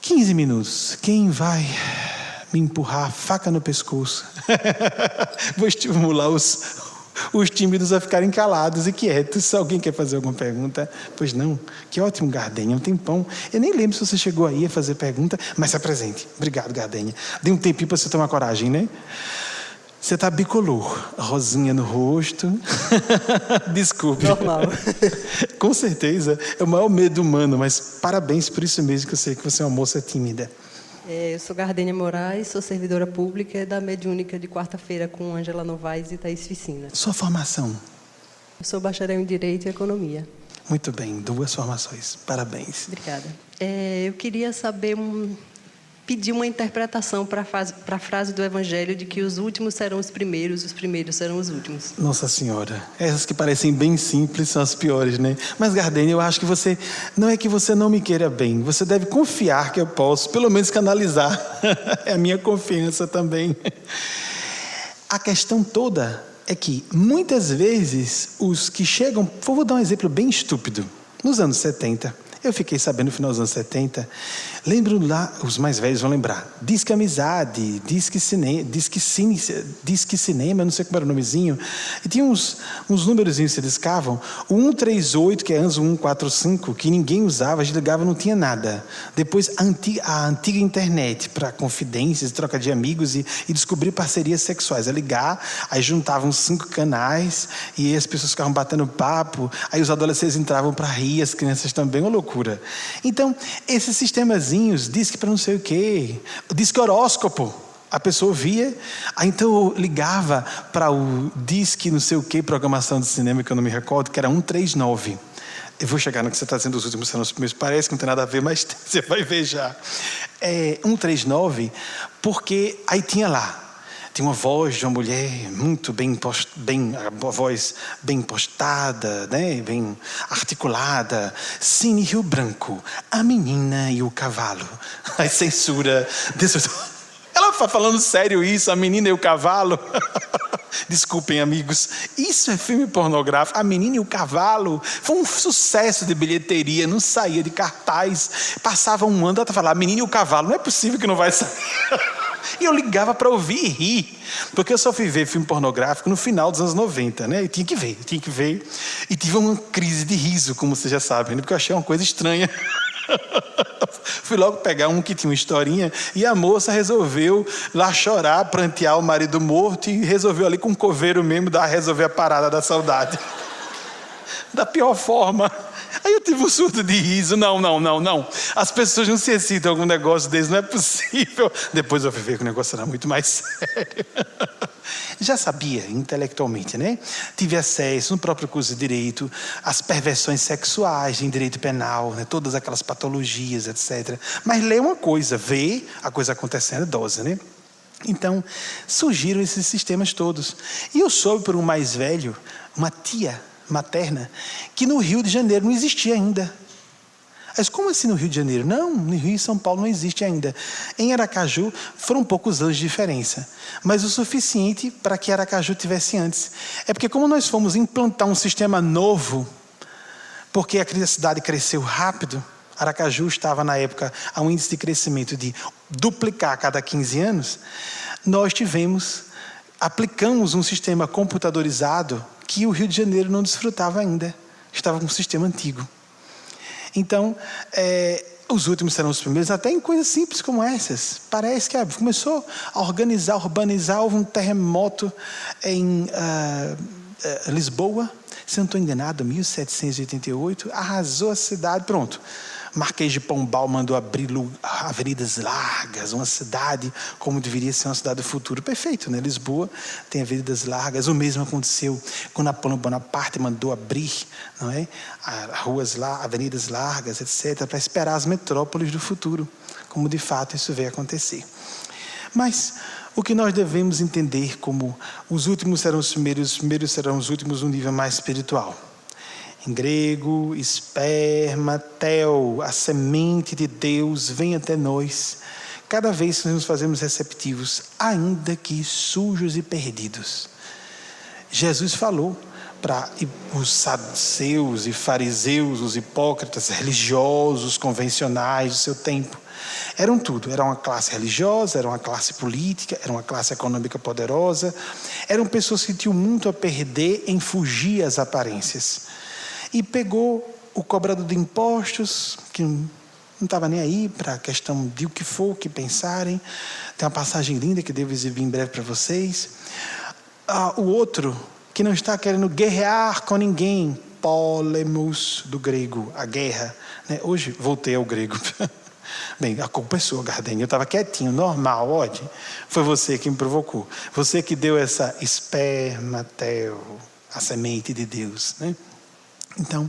15 minutos. Quem vai me empurrar a faca no pescoço? Vou estimular os tímidos a ficarem calados e quietos. Se alguém quer fazer alguma pergunta, pois não. Que ótimo, Gardenha, um tempão. Eu nem lembro se você chegou aí a fazer pergunta, mas se apresente. Obrigado, Gardenha. Dê um tempinho para você tomar coragem, né? Você está bicolor, rosinha no rosto. Desculpe. Normal. Com certeza, é o maior medo humano, mas parabéns por isso mesmo, que eu sei que você é uma moça tímida. Eu sou Gardênia Moraes, sou servidora pública da Mediúnica de quarta-feira com Ângela Novaes e Thaís Ficina. Sua formação? Eu sou bacharel em Direito e Economia. Muito bem, 2 formações. Parabéns. Obrigada. Eu queria saber, pedir uma interpretação para a frase do Evangelho de que os últimos serão os primeiros serão os últimos. Nossa Senhora, essas que parecem bem simples são as piores, né? Mas, Gardênia, eu acho que você, não é que você não me queira bem, você deve confiar que eu posso, pelo menos canalizar. É a minha confiança também. A questão toda é que, muitas vezes, os que chegam... Vou dar um exemplo bem estúpido. Nos anos 70... Eu fiquei sabendo no final dos anos 70, lembro lá, os mais velhos vão lembrar, Disque Amizade, Disque Cinema, não sei como era o nomezinho, e tinha uns númerozinhos que se discavam, o 138, que é anos 145, que ninguém usava, a gente ligava, não tinha nada. Depois a antiga internet, para confidências, troca de amigos e descobrir parcerias sexuais. É ligar, aí juntavam 5 canais, e aí as pessoas ficavam batendo papo, aí os adolescentes entravam para rir, as crianças também, uma loucura. Então, esses sistemazinhos, diz que para não sei o quê, diz que horóscopo, a pessoa via, aí então eu ligava para o disque não sei o quê, programação de cinema, que eu não me recordo, que era 139. Eu vou chegar no que você está dizendo, os últimos serão os primeiros, parece que não tem nada a ver, mas você vai ver já. 139, porque aí tinha lá, tinha uma voz de uma mulher muito a voz bem postada, né? Bem articulada. Cine Rio Branco, a menina e o cavalo. A censura. Ela está falando sério isso, a menina e o cavalo? Desculpem, amigos. Isso é filme pornográfico. A menina e o cavalo foi um sucesso de bilheteria, não saía de cartaz. Passava um ano, ela falava, a menina e o cavalo, não é possível que não vai sair. E eu ligava para ouvir e rir, porque eu só fui ver filme pornográfico no final dos anos 90, né? E tinha que ver. E tive uma crise de riso, como vocês já sabem, né? Porque eu achei uma coisa estranha. Fui logo pegar um que tinha uma historinha e a moça resolveu lá chorar, prantear o marido morto e resolveu ali com um coveiro mesmo resolver a parada da saudade. Da pior forma. Aí eu tive um surto de riso. Não. As pessoas não se excitam com um negócio desse, não é possível. Depois eu fui ver que o negócio era muito mais sério. Já sabia, intelectualmente, né? Tive acesso no próprio curso de Direito às perversões sexuais em Direito Penal, né? Todas aquelas patologias, etc. Mas ler uma coisa, ver a coisa acontecendo, dose, né? Então, surgiram esses sistemas todos. E eu soube por um mais velho, uma tia materna, que no Rio de Janeiro não existia ainda. Mas como assim no Rio de Janeiro? Não, no Rio e São Paulo não existe ainda. Em Aracaju foram poucos anos de diferença, mas o suficiente para que Aracaju tivesse antes. É porque como nós fomos implantar um sistema novo, porque a cidade cresceu rápido, Aracaju estava na época a um índice de crescimento de duplicar a cada 15 anos, nós aplicamos um sistema computadorizado que o Rio de Janeiro não desfrutava ainda. Estava com um sistema antigo. Então, os últimos serão os primeiros, até em coisas simples como essas. Parece que começou a urbanizar, houve um terremoto em Lisboa, se não estou enganado, 1788, arrasou a cidade, pronto. Marquês de Pombal mandou abrir avenidas largas, uma cidade como deveria ser uma cidade do futuro. Perfeito, né? Lisboa tem avenidas largas. O mesmo aconteceu quando Napoleão Bonaparte mandou abrir, não é? Ruas lá, avenidas largas, etc., para esperar as metrópoles do futuro, como de fato isso veio acontecer. Mas o que nós devemos entender como os últimos serão os primeiros serão os últimos no nível mais espiritual. Em grego, esperma, tel, a semente de Deus vem até nós, cada vez que nós nos fazemos receptivos, ainda que sujos e perdidos. Jesus falou para os saduceus e fariseus, os hipócritas, religiosos, convencionais do seu tempo. Eram tudo. Era uma classe religiosa, era uma classe política, era uma classe econômica poderosa. Eram pessoas que tinham muito a perder em fugir às aparências. E pegou o cobrador de impostos, que não estava nem aí para a questão de o que for, o que pensarem. Tem uma passagem linda que devo exibir em breve para vocês. O outro, que não está querendo guerrear com ninguém, polemos, do grego, a guerra. Né? Hoje voltei ao grego. Bem, a culpa é sua, Gardênio. Eu estava quietinho, normal, ódio. Foi você que me provocou. Você que deu essa espermateo, a semente de Deus. Né? Então,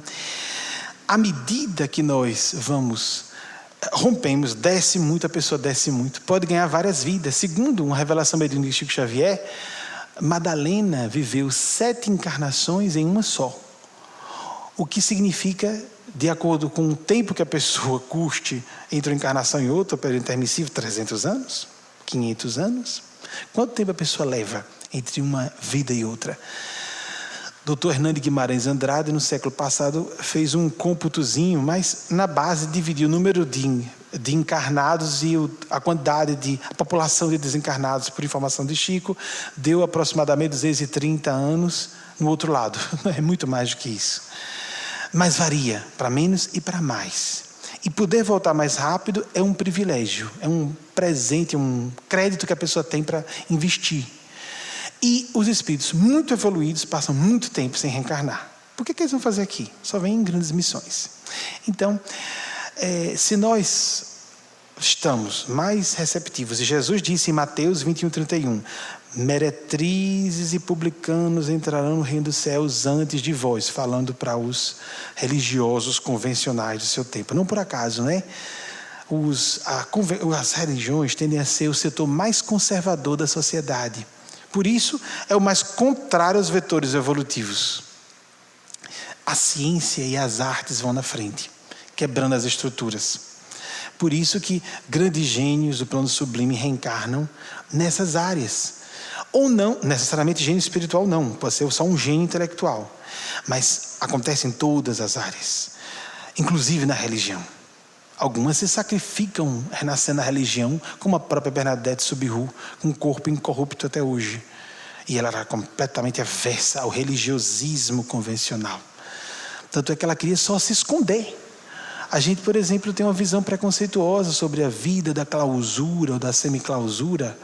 à medida que nós rompemos, desce muito, a pessoa desce muito, pode ganhar várias vidas. Segundo uma revelação mediúnica de Chico Xavier, Madalena viveu 7 encarnações em uma só. O que significa, de acordo com o tempo que a pessoa custe entre uma encarnação e outra, período intermissivo, 300 anos? 500 anos? Quanto tempo a pessoa leva entre uma vida e outra? Dr. Hernando Guimarães Andrade, no século passado, fez um cômputozinho, mas na base dividiu o número de encarnados e a quantidade a população de desencarnados, por informação de Chico, deu aproximadamente 230 anos no outro lado. É muito mais do que isso. Mas varia para menos e para mais. E poder voltar mais rápido é um privilégio, é um presente, um crédito que a pessoa tem para investir. E os espíritos muito evoluídos passam muito tempo sem reencarnar. Por que eles vão fazer aqui? Só vêm em grandes missões. Então, se nós estamos mais receptivos, e Jesus disse em Mateus 21:31, meretrizes e publicanos entrarão no reino dos céus antes de vós, falando para os religiosos convencionais do seu tempo. Não por acaso, né? As religiões tendem a ser o setor mais conservador da sociedade. Por isso, é o mais contrário aos vetores evolutivos. A ciência e as artes vão na frente, quebrando as estruturas. Por isso que grandes gênios do plano sublime reencarnam nessas áreas. Ou não, necessariamente gênio espiritual não, pode ser só um gênio intelectual. Mas acontece em todas as áreas, inclusive na religião. Algumas se sacrificam renascendo na religião, como a própria Bernadette Soubirous, com um corpo incorrupto até hoje. E ela era completamente avessa ao religiosismo convencional. Tanto é que ela queria só se esconder. A gente, por exemplo, tem uma visão preconceituosa sobre a vida da clausura ou da semiclausura.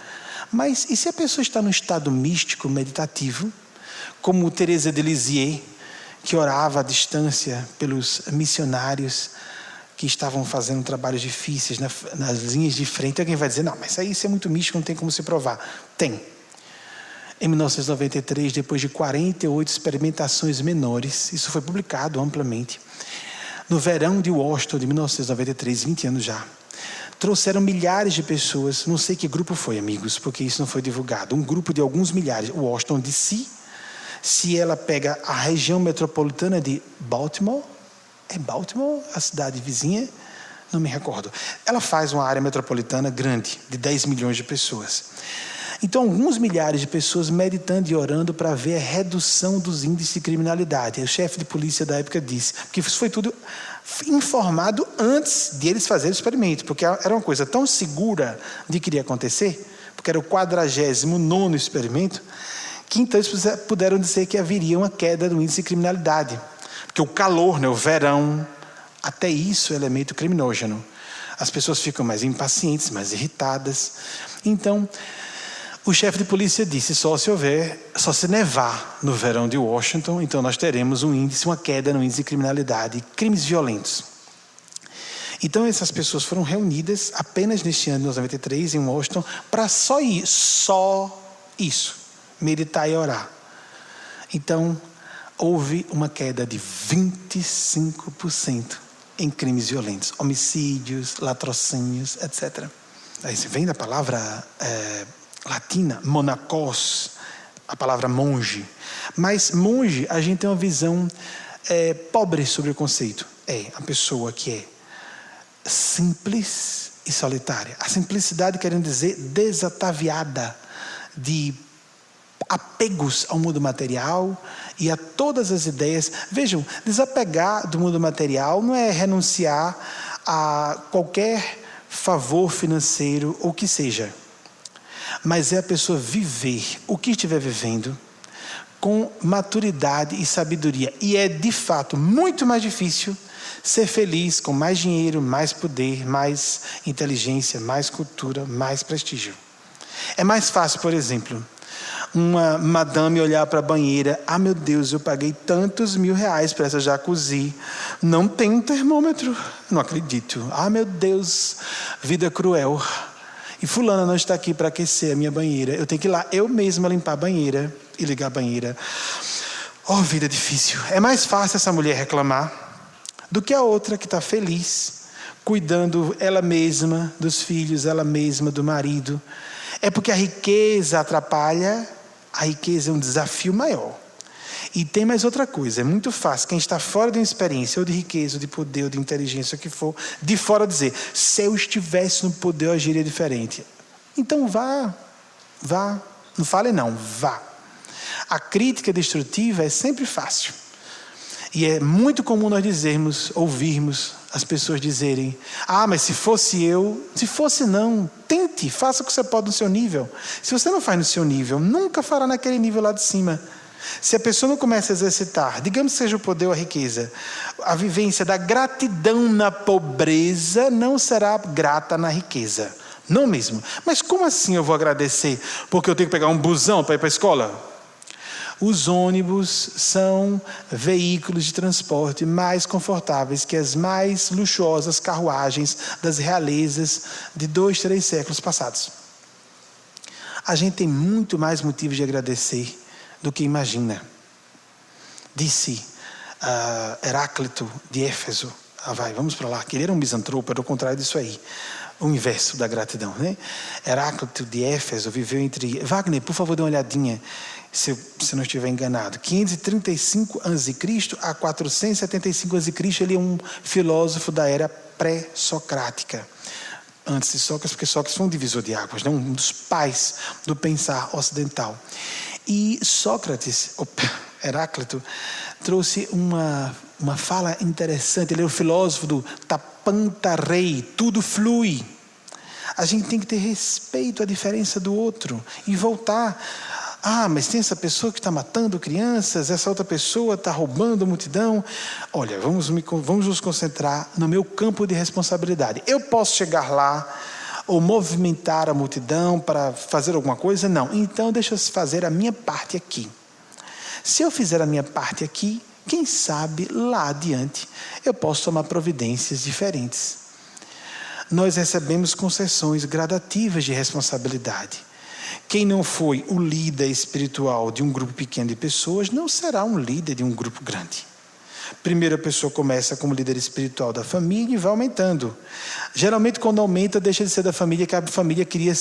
Mas e se a pessoa está num estado místico, meditativo, como Teresa de Lisieux, que orava à distância pelos missionários que estavam fazendo trabalhos difíceis nas linhas de frente? Alguém vai dizer, não, mas isso é muito místico, não tem como se provar. Tem. Em 1993, depois de 48 experimentações menores, isso foi publicado amplamente, no verão de Washington de 1993, 20 anos já, trouxeram milhares de pessoas, não sei que grupo foi, amigos, porque isso não foi divulgado, um grupo de alguns milhares, Washington DC, se ela pega a região metropolitana de Baltimore, é Baltimore, a cidade vizinha? Não me recordo. Ela faz uma área metropolitana grande, de 10 milhões de pessoas. Então, alguns milhares de pessoas meditando e orando para ver a redução dos índices de criminalidade. O chefe de polícia da época disse, porque isso foi tudo informado antes de eles fazerem o experimento, porque era uma coisa tão segura de que iria acontecer, porque era o 49º experimento, que então eles puderam dizer que haveria uma queda do índice de criminalidade. Porque o calor, né, o verão, até isso é elemento criminógeno. As pessoas ficam mais impacientes, mais irritadas. Então, o chefe de polícia disse, só se nevar no verão de Washington, então nós teremos uma queda no índice de criminalidade e crimes violentos. Então, essas pessoas foram reunidas apenas neste ano de 1993, em Washington, para só isso, meditar e orar. Então, houve uma queda de 25% em crimes violentos, homicídios, latrocínios, etc. Aí vem da palavra latina, monacos, a palavra monge. Mas monge, a gente tem uma visão pobre sobre o conceito. É a pessoa que é simples e solitária. A simplicidade querendo dizer desataviada de apegos ao mundo material e a todas as ideias. Vejam, desapegar do mundo material não é renunciar a qualquer favor financeiro ou que seja, mas é a pessoa viver o que estiver vivendo com maturidade e sabedoria. E é, de fato, muito mais difícil ser feliz com mais dinheiro, mais poder, mais inteligência, mais cultura, mais prestígio. É mais fácil, por exemplo, uma madame olhar para a banheira: ah, meu Deus, eu paguei tantos R$1.000 para essa jacuzzi, não tem um termômetro, não acredito. Ah, meu Deus, vida cruel. E fulana não está aqui para aquecer a minha banheira, eu tenho que ir lá eu mesma limpar a banheira e ligar a banheira. Oh, vida difícil. É mais fácil essa mulher reclamar do que a outra que está feliz, cuidando ela mesma dos filhos, ela mesma do marido. É porque a riqueza atrapalha, a riqueza é um desafio maior. E tem mais outra coisa, é muito fácil quem está fora de uma experiência, ou de riqueza, ou de poder, ou de inteligência, o que for, de fora dizer: se eu estivesse no poder eu agiria diferente. Então vá, não fale não, vá. A crítica destrutiva é sempre fácil. E é muito comum nós ouvirmos as pessoas dizerem: ah, mas se fosse eu... Se fosse não, tente, faça o que você pode no seu nível. Se você não faz no seu nível, nunca fará naquele nível lá de cima. Se a pessoa não começa a exercitar, digamos que seja o poder ou a riqueza, a vivência da gratidão na pobreza, não será grata na riqueza. Não mesmo. Mas como assim eu vou agradecer? Porque eu tenho que pegar um busão para ir para a escola? Os ônibus são veículos de transporte mais confortáveis que as mais luxuosas carruagens das realezas de 2, 3 séculos passados. A gente tem muito mais motivos de agradecer do que imagina. Disse Heráclito de Éfeso. Vamos para lá, que ele era um misantropo, era o contrário disso aí. O inverso da gratidão, né? Heráclito de Éfeso viveu entre... Wagner, por favor, dê uma olhadinha, se eu não estiver enganado. 535 a.C. a 475 a.C. Ele é um filósofo da era pré-socrática. Antes de Sócrates, porque Sócrates foi um divisor de águas, né? Um dos pais do pensar ocidental. E Heráclito, trouxe uma fala interessante. Ele é o filósofo do tapantarei, tudo flui. A gente tem que ter respeito à diferença do outro e voltar. Ah, mas tem essa pessoa que está matando crianças, essa outra pessoa está roubando a multidão. Olha, vamos nos concentrar no meu campo de responsabilidade. Eu posso chegar lá ou movimentar a multidão para fazer alguma coisa? Não. Então deixa eu fazer a minha parte aqui. Se eu fizer a minha parte aqui, quem sabe lá adiante eu posso tomar providências diferentes. Nós recebemos concessões gradativas de responsabilidade. Quem não foi o líder espiritual de um grupo pequeno de pessoas não será um líder de um grupo grande. Primeiro a pessoa começa como líder espiritual da família e vai aumentando. Geralmente quando aumenta deixa de ser da família, que a família queria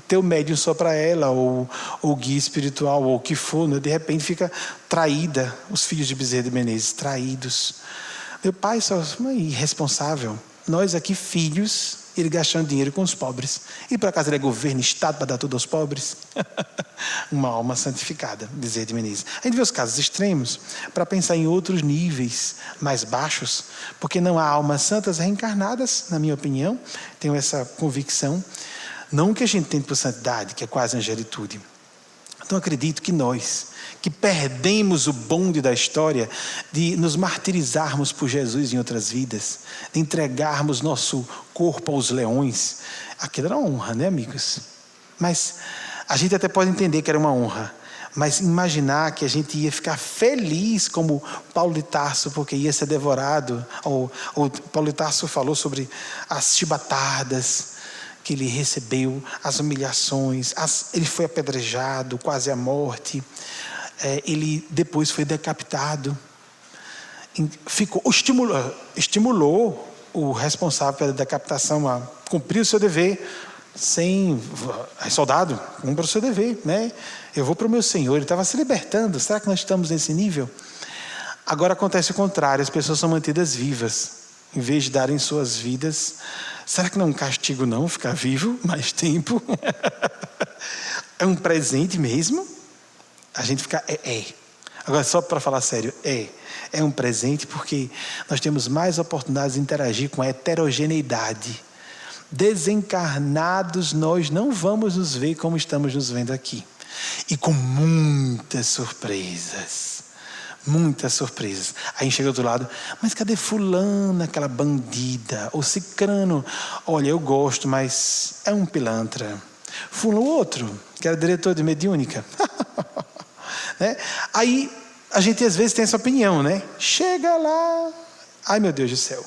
ter o médium só para ela, ou o guia espiritual, ou o que for, né? De repente fica traída, os filhos de Bezerra de Menezes, traídos. Meu pai só irresponsável. Nós aqui filhos, ele gastando dinheiro com os pobres. E por acaso ele é governo, Estado para dar tudo aos pobres? Uma alma santificada, Bezerra de Menezes. A gente vê os casos extremos para pensar em outros níveis mais baixos, porque não há almas santas reencarnadas, na minha opinião. Tenho essa convicção. Não que a gente tente por santidade, que é quase angelitude. Então acredito que nós, que perdemos o bonde da história de nos martirizarmos por Jesus em outras vidas, de entregarmos nosso corpo aos leões, aquilo era uma honra, né, amigos? Mas a gente até pode entender que era uma honra, mas imaginar que a gente ia ficar feliz como Paulo de Tarso, porque ia ser devorado, ou Paulo de Tarso falou sobre as chibatadas que ele recebeu, as humilhações, ele foi apedrejado, quase à morte, ele depois foi decapitado, estimulou o responsável pela decapitação a cumprir o seu dever, soldado, cumpra o seu dever, né? Eu vou para o meu Senhor, ele estava se libertando. Será que nós estamos nesse nível? Agora acontece o contrário, as pessoas são mantidas vivas, em vez de darem suas vidas. Será que não é um castigo não, ficar vivo mais tempo? É um presente mesmo? A gente fica Agora, só para falar sério, é um presente porque nós temos mais oportunidades de interagir com a heterogeneidade. Desencarnados, nós não vamos nos ver como estamos nos vendo aqui. E com muitas surpresas. Muitas surpresas. Aí chega do outro lado, mas cadê fulana, aquela bandida? Ou cicrano, olha, eu gosto, mas é um pilantra. Fulano outro, que era diretor de mediúnica. Né? Aí a gente às vezes tem essa opinião, né? Chega lá, ai meu Deus do céu.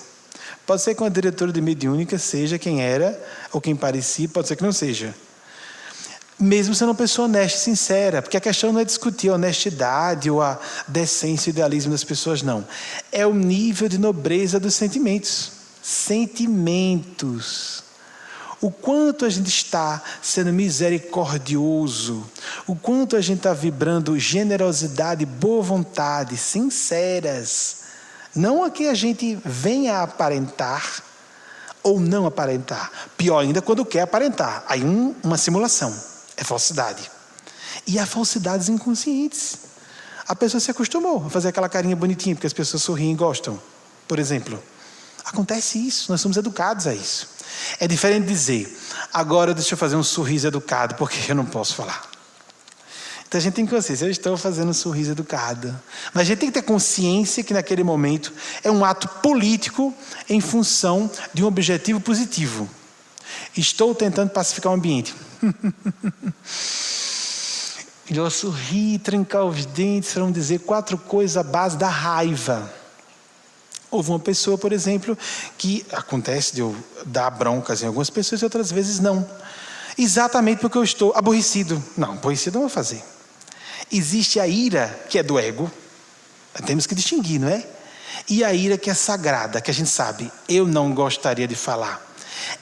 Pode ser que uma diretora de mediúnica seja quem era, ou quem parecia, pode ser que não seja. Mesmo sendo uma pessoa honesta e sincera, porque a questão não é discutir a honestidade ou a decência e idealismo das pessoas, não. É o nível de nobreza dos sentimentos. Sentimentos. O quanto a gente está sendo misericordioso, o quanto a gente está vibrando generosidade, boa vontade, sinceras. Não a que a gente venha a aparentar ou não aparentar. Pior ainda quando quer aparentar. Aí uma simulação. É falsidade. E há falsidades inconscientes. A pessoa se acostumou a fazer aquela carinha bonitinha, porque as pessoas sorriem e gostam. Por exemplo, acontece isso, nós somos educados a isso. É diferente dizer, agora deixa eu fazer um sorriso educado, porque eu não posso falar. Então a gente tem consciência, eu estou fazendo um sorriso educado. Mas a gente tem que ter consciência que naquele momento é um ato político em função de um objetivo positivo. Estou tentando pacificar o ambiente. Eu sorri, trancar os dentes, vamos dizer 4 coisas à base da raiva. Houve uma pessoa, por exemplo, que acontece de eu dar broncas em algumas pessoas e outras vezes não. Exatamente porque eu estou aborrecido. Não, aborrecido eu não vou fazer. Existe a ira que é do ego, temos que distinguir, não é? E a ira que é sagrada, que a gente sabe, eu não gostaria de falar.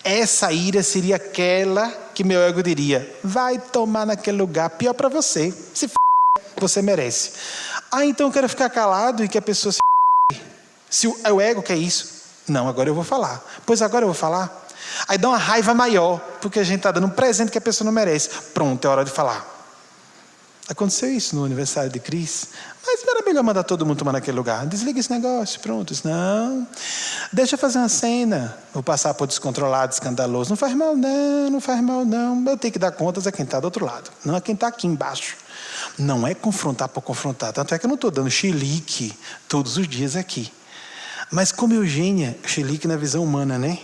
Essa ira seria aquela que meu ego diria, vai tomar naquele lugar, pior para você, se você merece. Então eu quero ficar calado e que a pessoa se o ego quer isso, não, agora eu vou falar. Pois agora eu vou falar. Aí dá uma raiva maior, porque a gente está dando um presente que a pessoa não merece. Pronto, é hora de falar. Aconteceu isso no aniversário de Cris. Mas não era melhor mandar todo mundo tomar naquele lugar. Desliga esse negócio, pronto. Não, deixa eu fazer uma cena. Vou passar por descontrolado, escandaloso. Não faz mal não, não faz mal não. Eu tenho que dar contas a quem está do outro lado. Não a quem está aqui embaixo. Não é confrontar por confrontar. Tanto é que eu não estou dando chilique todos os dias aqui. Mas como Eugênia, chilique na visão humana, né?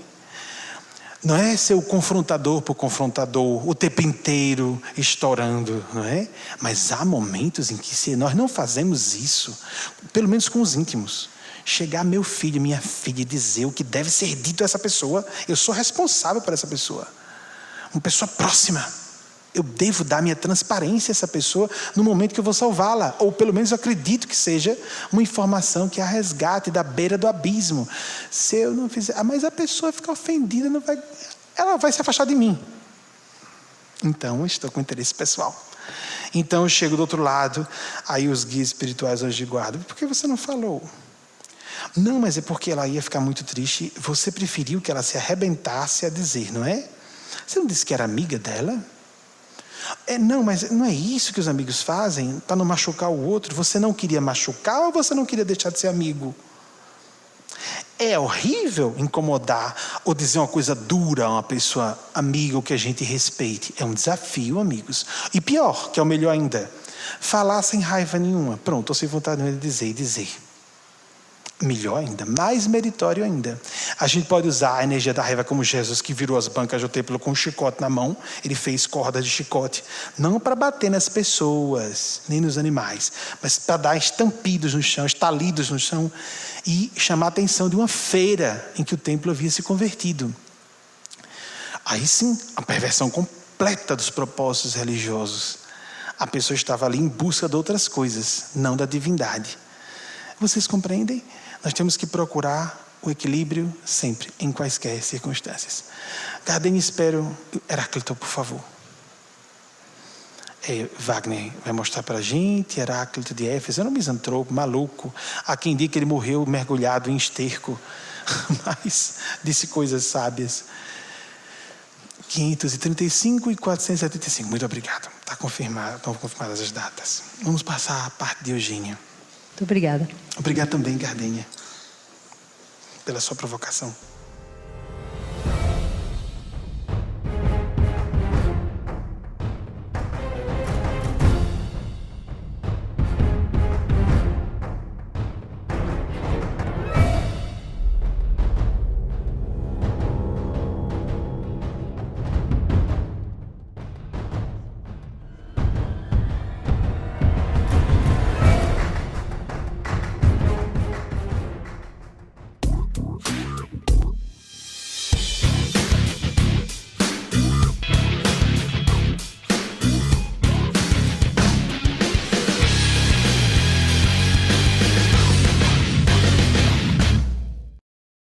Não é ser o confrontador por confrontador, o tempo inteiro estourando, não é? Mas há momentos em que nós não fazemos isso, pelo menos com os íntimos. Chegar meu filho, minha filha e dizer o que deve ser dito a essa pessoa, eu sou responsável por essa pessoa. Uma pessoa próxima. Eu devo dar minha transparência a essa pessoa no momento que eu vou salvá-la. Ou pelo menos eu acredito que seja uma informação que a resgate da beira do abismo. Se eu não fizer... mas a pessoa fica ofendida, ela vai se afastar de mim. Então eu estou com interesse pessoal. Então eu chego do outro lado, aí os guias espirituais hoje de guarda. Por que você não falou? Não, mas é porque ela ia ficar muito triste. Você preferiu que ela se arrebentasse a dizer, não é? Você não disse que era amiga dela? Não, mas não é isso que os amigos fazem para não machucar o outro. Você não queria machucar ou você não queria deixar de ser amigo? É horrível incomodar ou dizer uma coisa dura a uma pessoa amiga ou que a gente respeite. É um desafio, amigos. E pior, que é o melhor ainda, falar sem raiva nenhuma. Pronto, ou sem vontade de dizer e dizer. Melhor ainda, mais meritório ainda. A gente pode usar a energia da raiva como Jesus, que virou as bancas do templo com um chicote na mão. Ele fez cordas de chicote, não para bater nas pessoas, nem nos animais, mas para dar estampidos no chão, estalidos no chão, e chamar a atenção de uma feira em que o templo havia se convertido. Aí sim, a perversão completa dos propósitos religiosos. A pessoa estava ali em busca de outras coisas, não da divindade. Vocês compreendem? Nós temos que procurar o equilíbrio sempre, em quaisquer circunstâncias. Gardênia, espero... Heráclito, por favor. Wagner vai mostrar para a gente, Heráclito de Éfeso, era um misantropo, maluco. Há quem diga que ele morreu mergulhado em esterco, mas disse coisas sábias. 535 e 475. Muito obrigado. estão confirmadas as datas. Vamos passar a parte de Eugênia. Muito obrigada. Obrigado também, Gardênia, pela sua provocação.